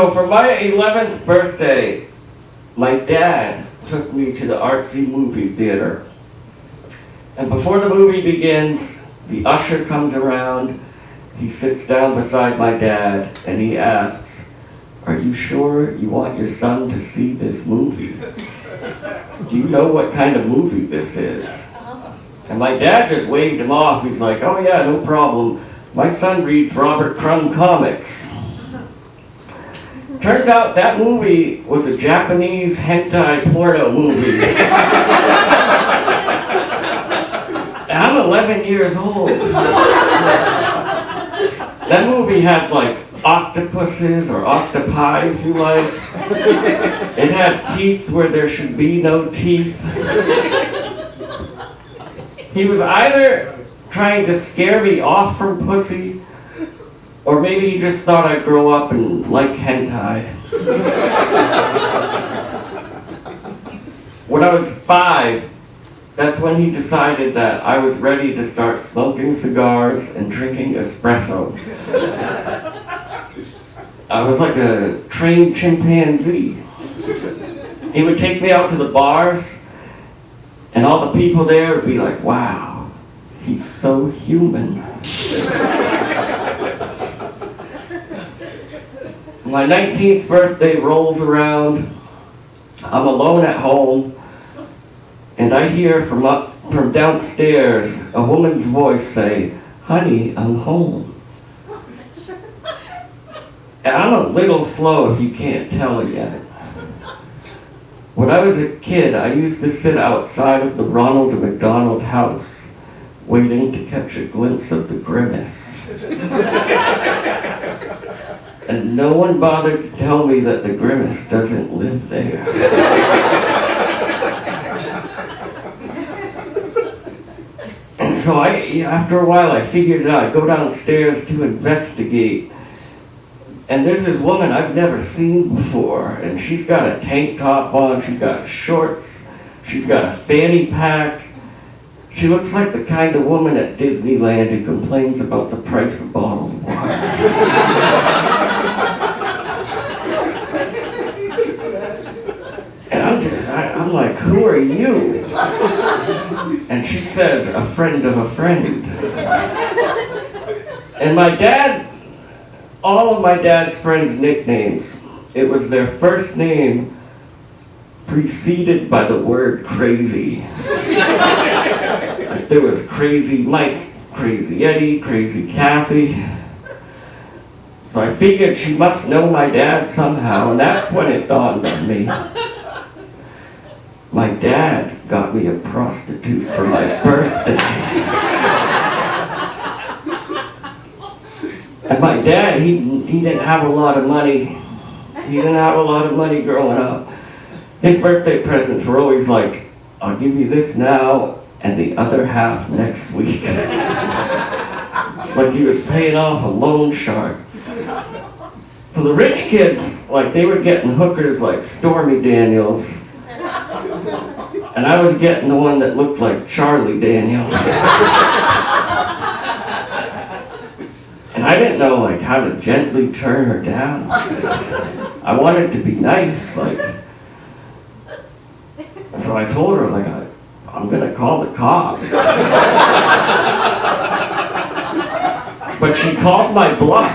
So for my 11th birthday, my dad took me to the artsy movie theater. And before the movie begins, the usher comes around, he sits down beside my dad, and he asks, "Are you sure you want your son to see this movie? Do you know what kind of movie this is?" And my dad just waved him off. He's like, "Oh yeah, no problem. My son reads Robert Crumb comics." Turns out that movie was a Japanese hentai porno movie. And I'm 11 years old. That movie had like octopuses or octopi, if you like. It had teeth where there should be no teeth. He was either trying to scare me off from pussy, or maybe he just thought I'd grow up and like hentai. When I was 5, that's when he decided that I was ready to start smoking cigars and drinking espresso. I was like a trained chimpanzee. He would take me out to the bars, and all the people there would be like, "Wow, he's so human." My 19th birthday rolls around. I'm alone at home, and I hear from downstairs a woman's voice say, "Honey, I'm home." And I'm a little slow if you can't tell yet. When I was a kid, I used to sit outside of the Ronald McDonald house, waiting to catch a glimpse of the grimace. And no one bothered to tell me that the grimace doesn't live there. And so after a while, I figured it out. I go downstairs to investigate. And there's this woman I've never seen before, and she's got a tank top on, she's got shorts, she's got a fanny pack. She looks like the kind of woman at Disneyland who complains about the price of bottled water. And I'm like, "Who are you?" And she says, "A friend of a friend." And my dad, all of my dad's friends' nicknames, it was their first name preceded by the word crazy. Like there was Crazy Mike, Crazy Eddie, Crazy Kathy. So I figured she must know my dad somehow, and that's when it dawned on me. My dad got me a prostitute for my birthday. And my dad, he didn't have a lot of money. He didn't have a lot of money growing up. His birthday presents were always like, "I'll give you this now and the other half next week." Like he was paying off a loan shark. So the rich kids, like they were getting hookers like Stormy Daniels. And I was getting the one that looked like Charlie Daniels. And I didn't know like how to gently turn her down. I wanted to be nice, like. So I told her like, "I'm gonna call the cops." But she called my bluff.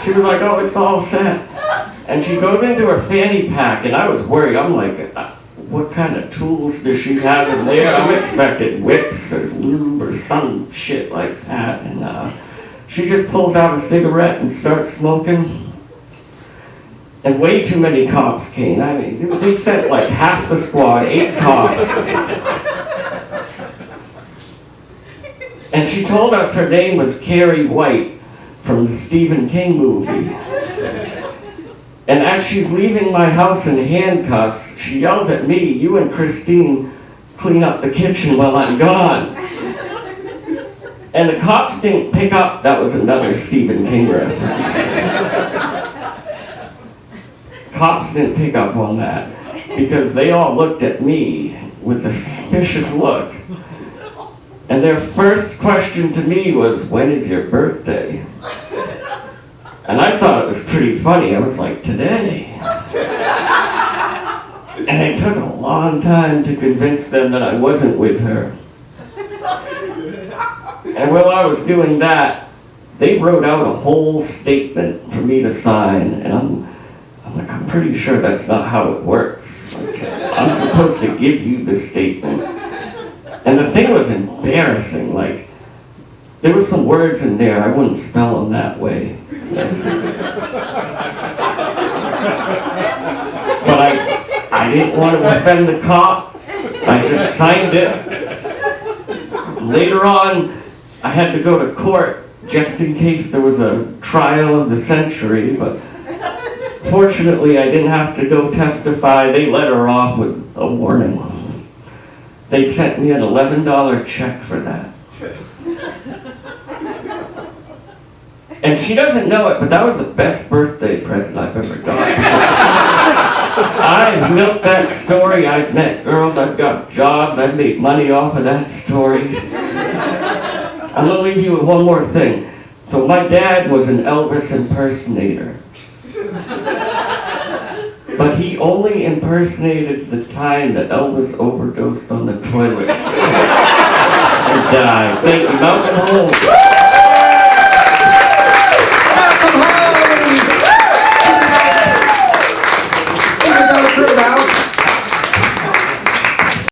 She was like, "Oh, it's all set." And she goes into her fanny pack, and I was worried. I'm like, what kind of tools does she have in there? I'm expecting whips or lube or some shit like that. And she just pulls out a cigarette and starts smoking. And way too many cops came. I mean, they sent like half the squad, 8 cops. And she told us her name was Carrie White from the Stephen King movie. And as she's leaving my house in handcuffs, she yells at me, "You and Christine clean up the kitchen while I'm gone." And the cops didn't pick up that was another Stephen King reference. Cops didn't pick up on that because they all looked at me with a suspicious look. And their first question to me was, "When is your birthday?" And I thought it was pretty funny. I was like, today? And it took a long time to convince them that I wasn't with her. And while I was doing that, they wrote out a whole statement for me to sign, and I'm like, I'm pretty sure that's not how it works. Like, I'm supposed to give you the statement. And the thing was embarrassing. Like, there were some words in there, I wouldn't spell them that way. But I didn't want to offend the cop. I just signed it. Later on, I had to go to court just in case there was a trial of the century, but fortunately I didn't have to go testify. They let her off with a warning. They sent me an $11 check for that. And she doesn't know it, but that was the best birthday present I've ever got. I've milked that story, I've met girls, I've got jobs, I've made money off of that story. I'm gonna leave you with one more thing. So my dad was an Elvis impersonator. But he only impersonated the time that Elvis overdosed on the toilet and died. Thank you, Malcolm Holmes.